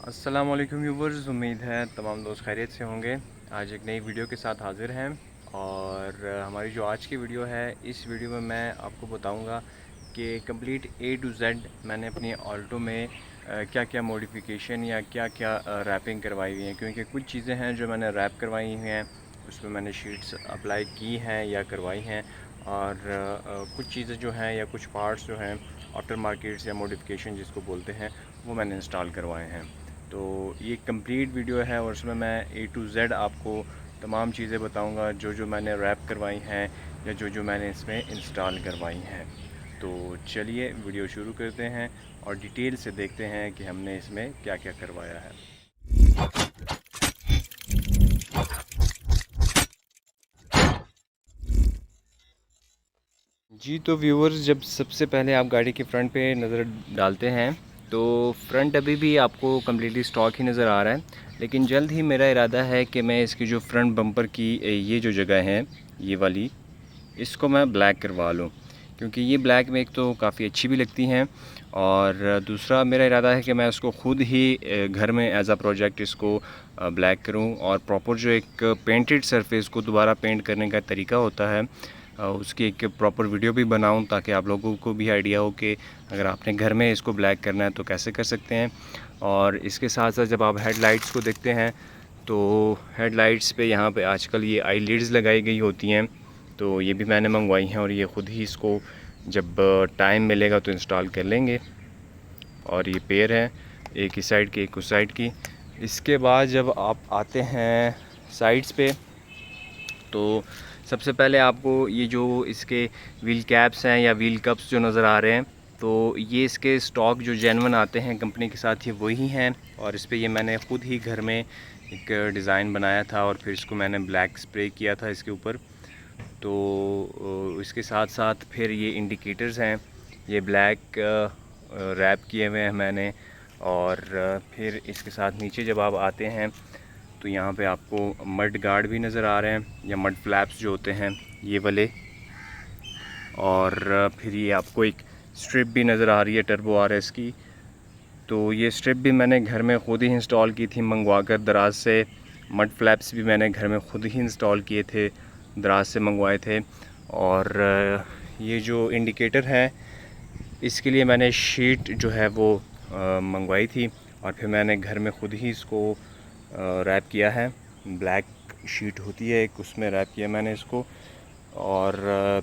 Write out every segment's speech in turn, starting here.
अस्सलामुअलैकुम व्यूवर्स, उम्मीद है तमाम दोस्त खैरियत से होंगे। आज एक नई वीडियो के साथ हाज़िर हैं और हमारी जो आज की वीडियो है, इस वीडियो में मैं आपको बताऊंगा कि कंप्लीट A to Z मैंने अपनी ऑल्टो में क्या क्या मॉडिफिकेशन या क्या क्या रैपिंग करवाई हुई है। क्योंकि कुछ चीज़ें हैं जो मैंने रैप करवाई हुई हैं, उसमें मैंने शीट्स अप्लाई की हैं या करवाई हैं, और कुछ चीज़ें जो हैं या कुछ पार्ट्स जो हैं आफ्टर मार्केट्स या मॉडिफिकेशन जिसको बोलते हैं, वो मैंने इंस्टॉल करवाए हैं। तो ये कंप्लीट वीडियो है और उसमें मैं A to Z आपको तमाम चीज़ें बताऊंगा जो जो मैंने रैप करवाई हैं या जो जो मैंने इसमें इंस्टॉल करवाई हैं। तो चलिए वीडियो शुरू करते हैं और डिटेल से देखते हैं कि हमने इसमें क्या क्या करवाया है। जी तो व्यूअर्स, जब सबसे पहले आप गाड़ी के फ्रंट पे नज़र डालते हैं तो फ्रंट अभी भी आपको कम्प्लीटली स्टॉक ही नज़र आ रहा है, लेकिन जल्द ही मेरा इरादा है कि मैं इसकी जो फ्रंट बम्पर की ये जो जगह है, ये वाली, इसको मैं ब्लैक करवा लूँ। क्योंकि ये ब्लैक में एक तो काफ़ी अच्छी भी लगती हैं, और दूसरा मेरा इरादा है कि मैं उसको ख़ुद ही घर में एज आ प्रोजेक्ट इसको ब्लैक करूँ, और प्रॉपर जो एक पेंटेड सरफेस को दोबारा पेंट करने का तरीका होता है उसकी एक प्रॉपर वीडियो भी बनाऊं, ताकि आप लोगों को भी आइडिया हो कि अगर आपने घर में इसको ब्लैक करना है तो कैसे कर सकते हैं। और इसके साथ साथ जब आप हेडलाइट्स को देखते हैं तो हेडलाइट्स पे यहाँ पे आजकल ये आई लिड्स लगाई गई होती हैं, तो ये भी मैंने मंगवाई हैं और ये ख़ुद ही इसको जब टाइम मिलेगा तो इंस्टॉल कर लेंगे। और ये पेयर है, एक इस साइड की एक उस साइड की। इसके बाद जब आप आते हैं साइड्स पे तो सबसे पहले आपको ये जो इसके व्हील कैप्स हैं या व्हील कप्स जो नज़र आ रहे हैं, तो ये इसके स्टॉक जो जेन्युइन आते हैं कंपनी के साथ, ये वही हैं। और इस पर ये मैंने ख़ुद ही घर में एक डिज़ाइन बनाया था और फिर इसको मैंने ब्लैक स्प्रे किया था इसके ऊपर। तो इसके साथ साथ फिर ये इंडिकेटर्स हैं, ये ब्लैक रैप किए हुए हैं मैंने। और फिर इसके साथ नीचे जब आप आते हैं तो यहाँ पे आपको मड गार्ड भी नज़र आ रहे हैं या मड फ्लैप्स जो होते हैं ये वाले। और फिर ये आपको एक स्ट्रिप भी नज़र आ रही है टर्बो RS की। तो ये स्ट्रिप भी मैंने घर में ख़ुद ही इंस्टॉल की थी मंगवा कर दराज से। मड फ्लैप्स भी मैंने घर में ख़ुद ही इंस्टॉल किए थे, दराज से मंगवाए थे। और ये जो इंडिकेटर है इसके लिए मैंने शीट जो है वो मंगवाई थी और फिर मैंने घर में ख़ुद ही इसको रैप किया है। ब्लैक शीट होती है एक, उसमें रैप किया मैंने इसको। और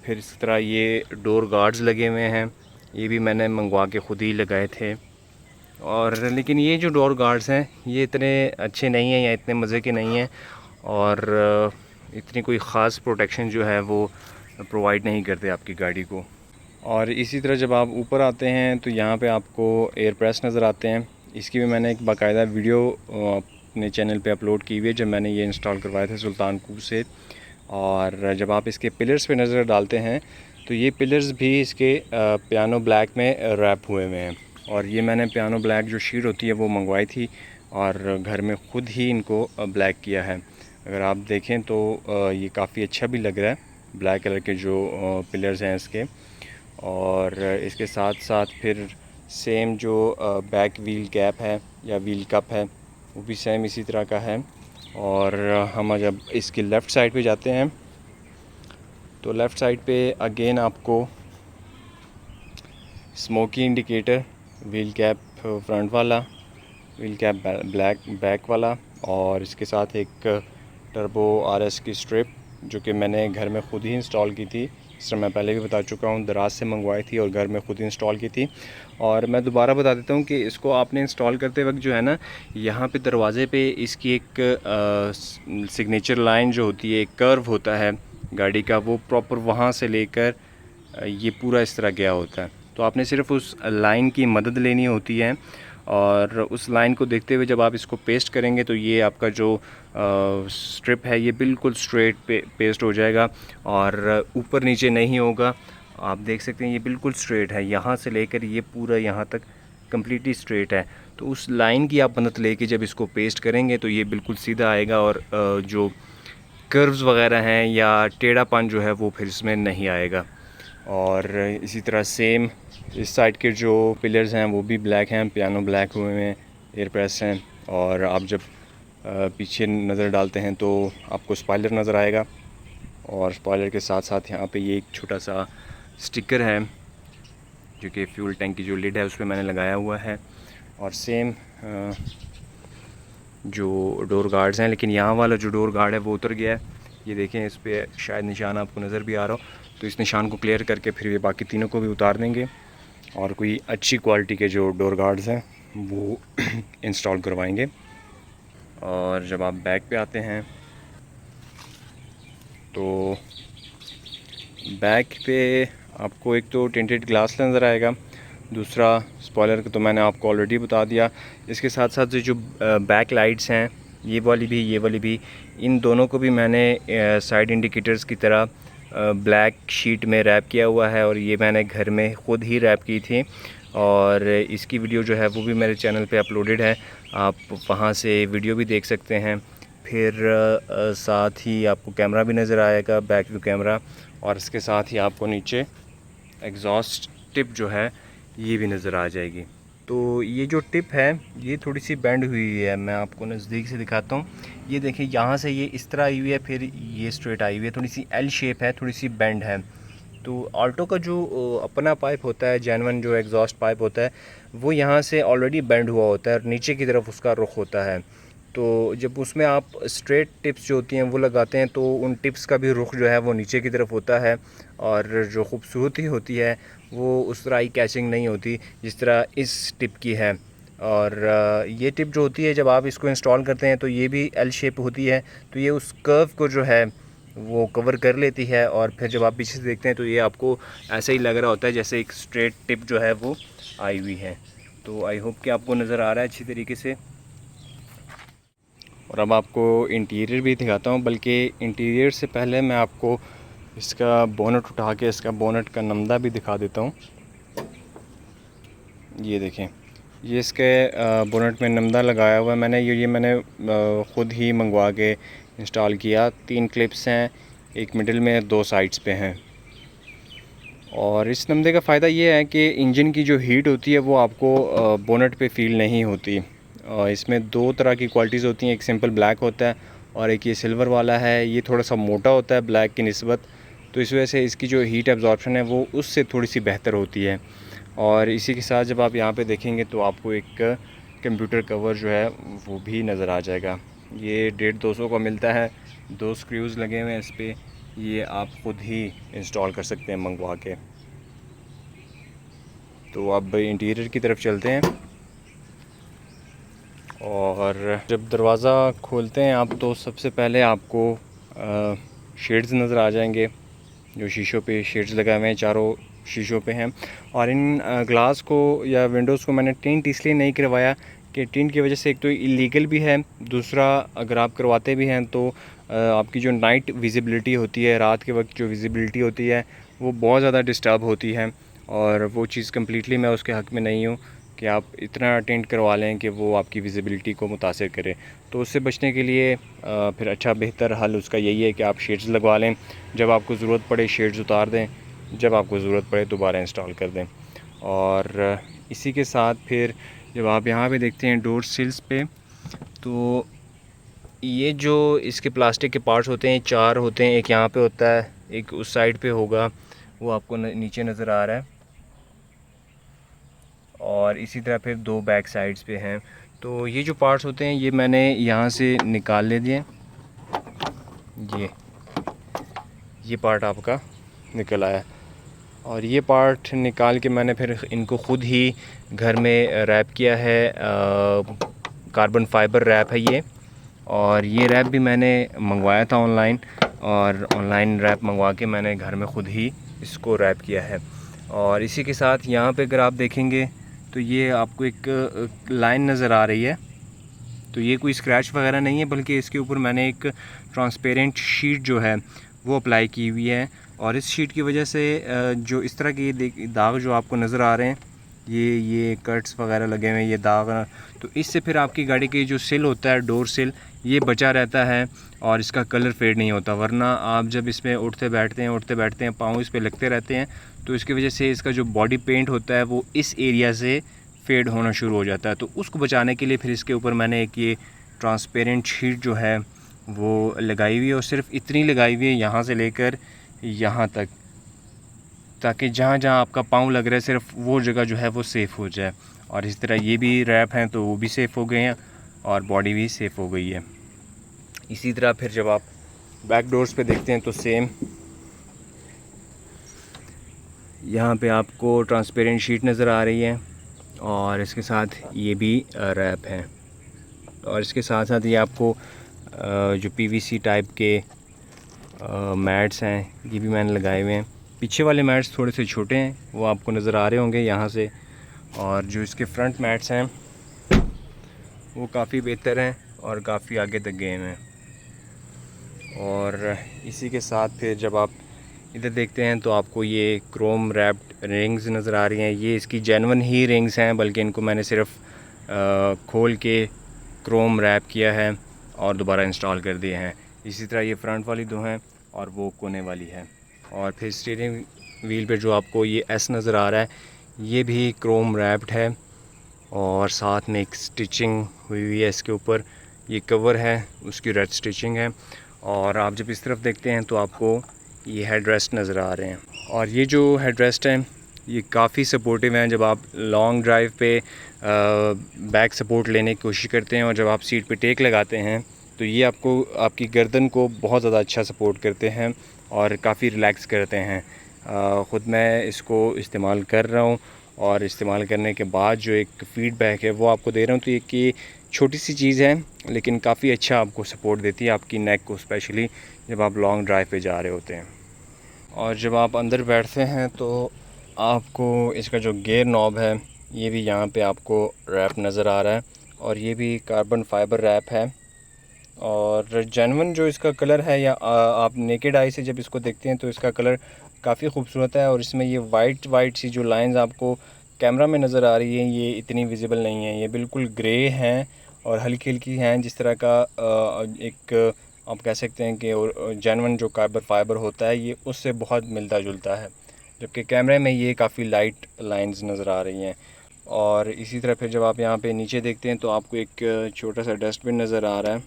फिर इस तरह ये डोर गार्ड्स लगे हुए हैं, ये भी मैंने मंगवा के ख़ुद ही लगाए थे। और लेकिन ये जो डोर गार्ड्स हैं ये इतने अच्छे नहीं हैं या इतने मज़े के नहीं हैं, और इतनी कोई ख़ास प्रोटेक्शन जो है वो प्रोवाइड नहीं करते आपकी गाड़ी को। और इसी तरह जब आप ऊपर आते हैं तो यहाँ पे आपको एयर प्रेस नज़र आते हैं। इसकी भी मैंने एक बाकायदा वीडियो अपने चैनल पे अपलोड की हुई है जब मैंने ये इंस्टॉल करवाए थे सुल्तानपुर से। और जब आप इसके पिलर्स पे नज़र डालते हैं तो ये पिलर्स भी इसके पियानो ब्लैक में रैप हुए हुए हैं। और ये मैंने पियानो ब्लैक जो शीट होती है वो मंगवाई थी और घर में ख़ुद ही इनको ब्लैक किया है। अगर आप देखें तो ये काफ़ी अच्छा भी लग रहा है, ब्लैक कलर के जो पिलर्स हैं इसके। और इसके साथ साथ फिर सेम जो बैक व्हील कैप है या व्हील कप है वो भी सेम इसी तरह का है। और हम जब इसकी लेफ़्ट साइड पे जाते हैं तो लेफ़्ट साइड पे अगेन आपको smoky indicator, wheel cap front वाला, व्हील कैप ब्लैक बैक वाला, और इसके साथ एक टर्बो RS की स्ट्रिप जो कि मैंने घर में ख़ुद ही इंस्टॉल की थी। इस तरह मैं पहले भी बता चुका हूँ, दराज से मंगवाई थी और घर में ख़ुद इंस्टॉल की थी। और मैं दोबारा बता देता हूँ कि इसको आपने इंस्टॉल करते वक्त जो है ना, यहाँ पे दरवाज़े पे इसकी एक सिग्नेचर लाइन जो होती है, एक कर्व होता है गाड़ी का, वो प्रॉपर वहाँ से लेकर ये पूरा इस तरह गया होता है। तो आपने सिर्फ उस लाइन की मदद लेनी होती है और उस लाइन को देखते हुए जब आप इसको पेस्ट करेंगे तो ये आपका जो स्ट्रिप है ये बिल्कुल स्ट्रेट पेस्ट हो जाएगा और ऊपर नीचे नहीं होगा। आप देख सकते हैं ये बिल्कुल स्ट्रेट है, यहाँ से लेकर ये पूरा यहाँ तक कम्प्लीटली स्ट्रेट है। तो उस लाइन की आप मदद लेके जब इसको पेस्ट करेंगे तो ये बिल्कुल सीधा आएगा और जो कर्व्स वगैरह हैं या टेढ़ापन जो है वो फिर इसमें नहीं आएगा। और इसी तरह सेम इस साइड के जो पिलर्स हैं वो भी ब्लैक हैं, पियानो ब्लैक हुए हैं एयर प्रेस हैं। और आप जब पीछे नज़र डालते हैं तो आपको स्पॉइलर नज़र आएगा, और स्पॉइलर के साथ साथ यहाँ पे ये एक छोटा सा स्टिकर है जो कि फ्यूल टैंक की जो लिड है उस पर मैंने लगाया हुआ है। और सेम जो डोर गार्ड्स हैं, लेकिन यहाँ वाला जो डोर गार्ड है वो उतर गया है। ये देखें, इस पर शायद निशान आपको नज़र भी आ रहा हो, तो इस निशान को क्लियर करके फिर ये बाकी तीनों को भी उतार देंगे और कोई अच्छी क्वालिटी के जो डोर गार्ड्स हैं वो इंस्टॉल करवाएंगे। और जब आप बैक पे आते हैं तो बैक पे आपको एक तो टिंटेड ग्लास नज़र आएगा, दूसरा स्पॉइलर का तो मैंने आपको ऑलरेडी बता दिया। इसके साथ साथ जो बैक लाइट्स हैं, ये वाली भी, इन दोनों को भी मैंने साइड इंडिकेटर्स की तरह ब्लैक शीट में रैप किया हुआ है, और ये मैंने घर में ख़ुद ही रैप की थी। और इसकी वीडियो जो है वो भी मेरे चैनल पे अपलोडेड है, आप वहाँ से वीडियो भी देख सकते हैं। फिर साथ ही आपको कैमरा भी नज़र आएगा, बैक व्यू कैमरा, और इसके साथ ही आपको नीचे एग्जॉस्ट टिप जो है ये भी नज़र आ जाएगी। तो ये जो टिप है ये थोड़ी सी बेंड हुई है, मैं आपको नज़दीक से दिखाता हूँ। ये देखिए, यहाँ से ये इस तरह आई हुई है, फिर ये स्ट्रेट आई हुई है, थोड़ी सी एल शेप है, थोड़ी सी बेंड है। तो ऑल्टो का जो अपना पाइप होता है, जेन्युइन जो एग्जॉस्ट पाइप होता है, वो यहाँ से ऑलरेडी बेंड हुआ होता है और नीचे की तरफ उसका रुख होता है। तो जब उसमें आप स्ट्रेट टिप्स जो होती हैं वो लगाते हैं तो उन टिप्स का भी रुख जो है वो नीचे की तरफ होता है, और जो खूबसूरती होती है वो उस तरह आई कैचिंग नहीं होती जिस तरह इस टिप की है। और ये टिप जो होती है जब आप इसको इंस्टॉल करते हैं तो ये भी एल शेप होती है, तो ये उस कर्व को जो है वो कवर कर लेती है, और फिर जब आप पीछे से देखते हैं तो ये आपको ऐसा ही लग रहा होता है जैसे एक स्ट्रेट टिप जो है वो आई हुई है। तो आई होप कि आपको नज़र आ रहा है अच्छी तरीके से। और अब आपको इंटीरियर भी दिखाता हूँ, बल्कि इंटीरियर से पहले मैं आपको इसका बोनट उठा के इसका बोनट का नमदा भी दिखा देता हूँ। ये देखें, ये इसके बोनट में नमदा लगाया हुआ है मैंने। ये मैंने ख़ुद ही मंगवा के इंस्टॉल किया। 3 क्लिप्स हैं, एक मिडिल में, 2 साइड्स पे हैं। और इस नमदे का फ़ायदा ये है कि इंजन की जो हीट होती है वो आपको बोनट पे फील नहीं होती। इसमें 2 तरह की क्वालिटीज़ होती हैं, एक सिंपल ब्लैक होता है और एक ये सिल्वर वाला है। ये थोड़ा सा मोटा होता है ब्लैक की निस्बत, तो इस वजह से इसकी जो हीट एब्जॉर्प्शन है वो उससे थोड़ी सी बेहतर होती है। और इसी के साथ जब आप यहाँ पे देखेंगे तो आपको एक कंप्यूटर कवर जो है वो भी नज़र आ जाएगा। ये 150-200 का मिलता है, 2 स्क्रूज़ लगे हुए हैं इस पर, ये आप ख़ुद ही इंस्टॉल कर सकते हैं मंगवा के। तो अब इंटीरियर की तरफ चलते हैं। और जब दरवाज़ा खोलते हैं आप तो सबसे पहले आपको शेड्स नज़र आ जाएंगे, जो शीशों पे शेड्स लगाए हुए हैं, चारों शीशों पे हैं। और इन ग्लास को या विंडोज़ को मैंने टिंट इसलिए नहीं करवाया कि टिंट की वजह से एक तो इलीगल भी है, दूसरा अगर आप करवाते भी हैं तो आपकी जो नाइट विजिबिलिटी होती है, रात के वक्त जो विजिबिलिटी होती है वो बहुत ज़्यादा डिस्टर्ब होती है, और वो चीज़ कम्प्लीटली मैं उसके हक़ में नहीं हूँ कि आप इतना टेंट करवा लें कि वो आपकी विजिबिलिटी को मुतासिर करे। तो उससे बचने के लिए फिर अच्छा बेहतर हल उसका यही है कि आप शेड्स लगवा लें, जब आपको ज़रूरत पड़े शेड्स उतार दें, जब आपको ज़रूरत पड़े दोबारा इंस्टॉल कर दें। और इसी के साथ फिर जब आप यहाँ पे देखते हैं डोर सिल्स पे, तो ये जो इसके प्लास्टिक के पार्ट्स होते हैं 4 होते हैं, एक यहाँ पे होता है, एक उस साइड पे होगा, वो आपको नीचे नज़र आ रहा है, और इसी तरह फिर 2 बैक साइड्स पे हैं। तो ये जो पार्ट्स होते हैं ये मैंने यहाँ से निकाल ले दिए, ये पार्ट आपका निकल आया, और ये पार्ट निकाल के मैंने फिर इनको ख़ुद ही घर में रैप किया है। कार्बन फाइबर रैप है ये, और ये रैप भी मैंने मंगवाया था ऑनलाइन, और ऑनलाइन रैप मंगवा के मैंने घर में ख़ुद ही इसको रैप किया है। और इसी के साथ यहाँ पे अगर आप देखेंगे तो ये आपको एक लाइन नज़र आ रही है, तो ये कोई स्क्रैच वगैरह नहीं है, बल्कि इसके ऊपर मैंने एक ट्रांसपेरेंट शीट जो है वो अप्लाई की हुई है। और इस शीट की वजह से जो इस तरह के दाग जो आपको नज़र आ रहे हैं, ये कट्स वगैरह लगे हुए हैं, ये दाग, तो इससे फिर आपकी गाड़ी की जो सिल होता है, डोर सिल, ये बचा रहता है और इसका कलर फेड नहीं होता। वरना आप जब इसमें उठते बैठते हैं पाँव इस पे लगते रहते हैं, तो इसकी वजह से इसका जो बॉडी पेंट होता है वो इस एरिया से फेड होना शुरू हो जाता है। तो उसको बचाने के लिए फिर इसके ऊपर मैंने एक ये ट्रांसपेरेंट शीट जो है वो लगाई हुई है, और सिर्फ इतनी लगाई हुई है यहाँ से लेकर यहाँ तक, ताकि जहाँ जहाँ आपका पाँव लग रहा है सिर्फ वो जगह जो है वो सेफ़ हो जाए। और इस तरह ये भी रैप हैं तो वो भी सेफ़ हो गए हैं और बॉडी भी सेफ़ हो गई है। इसी तरह फिर जब आप बैक डोर्स पे देखते हैं तो सेम यहाँ पे आपको ट्रांसपेरेंट शीट नज़र आ रही है, और इसके साथ ये भी रैप है। और इसके साथ साथ ये आपको जो पीवीसी टाइप के मैट्स हैं ये भी मैंने लगाए हुए हैं। पीछे वाले मैट्स थोड़े से छोटे हैं, वो आपको नज़र आ रहे होंगे यहाँ से, और जो इसके फ्रंट मैट्स हैं वो काफ़ी बेहतर हैं और काफ़ी आगे तक गए हैं। और इसी के साथ फिर जब आप इधर देखते हैं तो आपको ये क्रोम रैप्ड रिंग्स नज़र आ रही हैं। ये इसकी जेन्युइन ही रिंग्स हैं, बल्कि इनको मैंने सिर्फ खोल के क्रोम रैप किया है और दोबारा इंस्टॉल कर दिए हैं। इसी तरह ये फ्रंट वाली दो हैं और वो कोने वाली है। और फिर स्टीयरिंग व्हील पे जो आपको ये एस नज़र आ रहा है ये भी क्रोम रैप्ड है, और साथ में एक स्टिचिंग हुई हुई है इसके ऊपर। ये कवर है उसकी रेड स्टिचिंग है। और आप जब इस तरफ देखते हैं तो आपको ये हेड रेस्ट नज़र आ रहे हैं, और ये जो हेड रेस्ट हैं ये काफ़ी सपोर्टिव हैं। जब आप लॉन्ग ड्राइव पे बैक सपोर्ट लेने की कोशिश करते हैं और जब आप सीट पे टेक लगाते हैं तो ये आपको आपकी गर्दन को बहुत ज़्यादा अच्छा सपोर्ट करते हैं और काफ़ी रिलैक्स करते हैं। ख़ुद मैं इसको इस्तेमाल कर रहा हूँ, और इस्तेमाल करने के बाद जो एक फ़ीडबैक है वो आपको दे रहा हूँ। तो ये छोटी सी चीज़ है लेकिन काफ़ी अच्छा आपको सपोर्ट देती है आपकी नेक को, स्पेशली जब आप लॉन्ग ड्राइव पे जा रहे होते हैं। और जब आप अंदर बैठते हैं तो आपको इसका जो गियर नॉब है ये भी यहाँ पे आपको रैप नज़र आ रहा है, और ये भी कार्बन फाइबर रैप है। और जेन्युइन जो इसका कलर है, या आप नेकेड आई से जब इसको देखते हैं तो इसका कलर काफ़ी खूबसूरत है। और इसमें ये वाइट सी जो लाइंस आपको कैमरा में नज़र आ रही हैं ये इतनी विजिबल नहीं है, ये बिल्कुल ग्रे हैं और हल्की हल्की हैं, जिस तरह का एक आप कह सकते हैं कि जेन्युइन जो कार्बन फाइबर होता है ये उससे बहुत मिलता जुलता है, जबकि कैमरे में ये काफ़ी लाइट लाइंस नज़र आ रही हैं। और इसी तरह फिर जब आप यहाँ पे नीचे देखते हैं तो आपको एक छोटा सा डस्टबिन नज़र आ रहा है,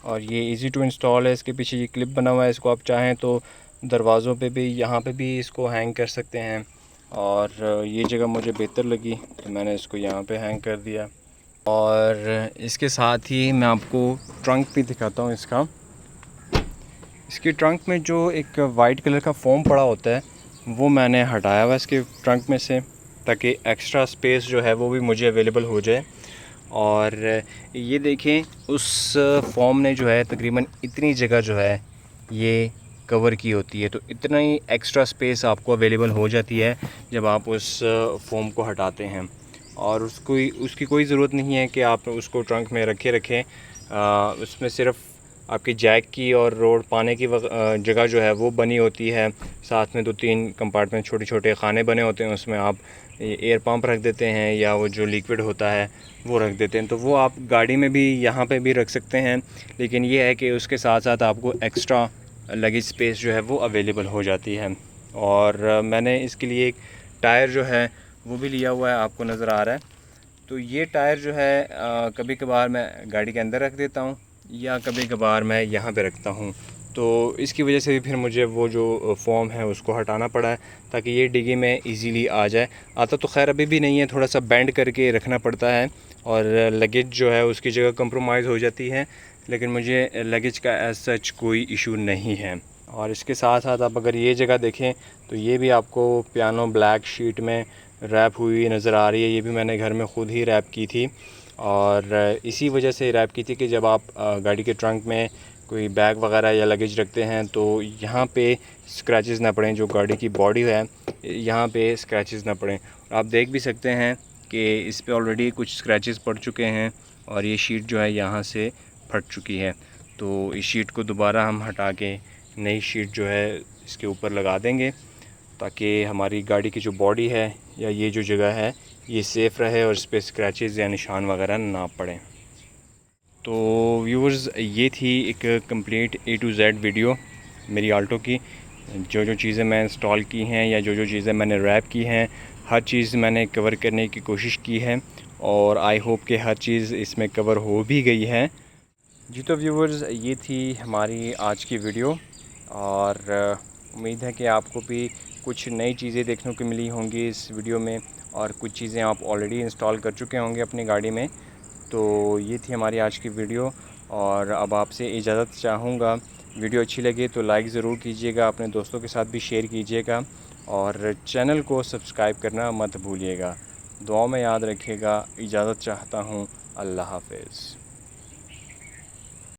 और ये इजी टू इंस्टॉल है। इसके पीछे ये क्लिप बना हुआ है, इसको आप चाहें तो दरवाज़ों पे भी, यहाँ पे भी इसको हैंग कर सकते हैं। और ये जगह मुझे बेहतर लगी तो मैंने इसको यहाँ पे हैंग कर दिया। और इसके साथ ही मैं आपको ट्रंक भी दिखाता हूँ इसका। इसके ट्रंक में जो एक वाइट कलर का फोम पड़ा होता है वो मैंने हटाया हुआ इसके ट्रंक में से, ताकि एक्स्ट्रा स्पेस जो है वो भी मुझे अवेलेबल हो जाए। और ये देखें उस फॉर्म ने जो है तकरीबन इतनी जगह जो है ये कवर की होती है, तो इतना ही एक्स्ट्रा स्पेस आपको अवेलेबल हो जाती है जब आप उस फॉर्म को हटाते हैं। और उसकी कोई ज़रूरत नहीं है कि आप उसको ट्रंक में रखें। उसमें सिर्फ आपकी जैक की और रोड पाने की जगह जो है वो बनी होती है। साथ में 2-3 कंपार्टमेंट छोटे छोटे खाने बने होते हैं, उसमें आप एयर पंप रख देते हैं या वो जो लिक्विड होता है वो रख देते हैं। तो वो आप गाड़ी में भी यहाँ पे भी रख सकते हैं, लेकिन ये है कि उसके साथ साथ आपको एक्स्ट्रा लगेज स्पेस जो है वो अवेलेबल हो जाती है। और मैंने इसके लिए एक टायर जो है वो भी लिया हुआ है, आपको नज़र आ रहा है। तो ये टायर जो है कभी कभार मैं गाड़ी के अंदर रख देता हूँ या कभी कभार मैं यहाँ पे रखता हूँ, तो इसकी वजह से भी फिर मुझे वो जो फॉर्म है उसको हटाना पड़ा है ताकि ये डिग्गी में इजीली आ जाए। आता तो खैर अभी भी नहीं है, थोड़ा सा बेंड करके रखना पड़ता है और लगेज जो है उसकी जगह कंप्रोमाइज़ हो जाती है, लेकिन मुझे लगेज का एज सच कोई इशू नहीं है। और इसके साथ साथ आप अगर ये जगह देखें तो ये भी आपको पियानो ब्लैक शीट में रैप हुई नज़र आ रही है। ये भी मैंने घर में ख़ुद ही रैप की थी, और इसी वजह से रैप की थी कि जब आप गाड़ी के ट्रंक में कोई बैग वगैरह या लगेज रखते हैं तो यहाँ पे स्क्रैचेस ना पड़ें, जो गाड़ी की बॉडी है यहाँ पे स्क्रैचेस ना पड़ें। आप देख भी सकते हैं कि इस पे ऑलरेडी कुछ स्क्रैचेस पड़ चुके हैं और ये शीट जो है यहाँ से फट चुकी है। तो इस शीट को दोबारा हम हटा के नई शीट जो है इसके ऊपर लगा देंगे ताकि हमारी गाड़ी की जो बॉडी है या ये जो जगह है ये सेफ़ रहे और इस पर स्क्रैचेस या निशान वगैरह ना पड़ें। तो व्यूअर्स, ये थी एक complete A to Z video मेरी आल्टो की। जो चीज़ें मैं इंस्टॉल की हैं या जो चीज़ें मैंने रैप की हैं हर चीज़ मैंने कवर करने की कोशिश की है और आई होप कि हर चीज़ इसमें कवर हो भी गई है। जी तो व्यूवर्स, ये थी हमारी आज की वीडियो और उम्मीद है कि आपको भी कुछ नई चीज़ें देखने को मिली होंगी इस वीडियो में और कुछ चीज़ें आप ऑलरेडी इंस्टॉल कर चुके होंगे अपनी गाड़ी में। तो ये थी हमारी आज की वीडियो और अब आपसे इजाज़त चाहूँगा। वीडियो अच्छी लगे तो लाइक ज़रूर कीजिएगा, अपने दोस्तों के साथ भी शेयर कीजिएगा और चैनल को सब्सक्राइब करना मत भूलिएगा। दुआ में याद रखिएगा। इजाज़त चाहता हूँ। अल्लाह हाफ़िज़।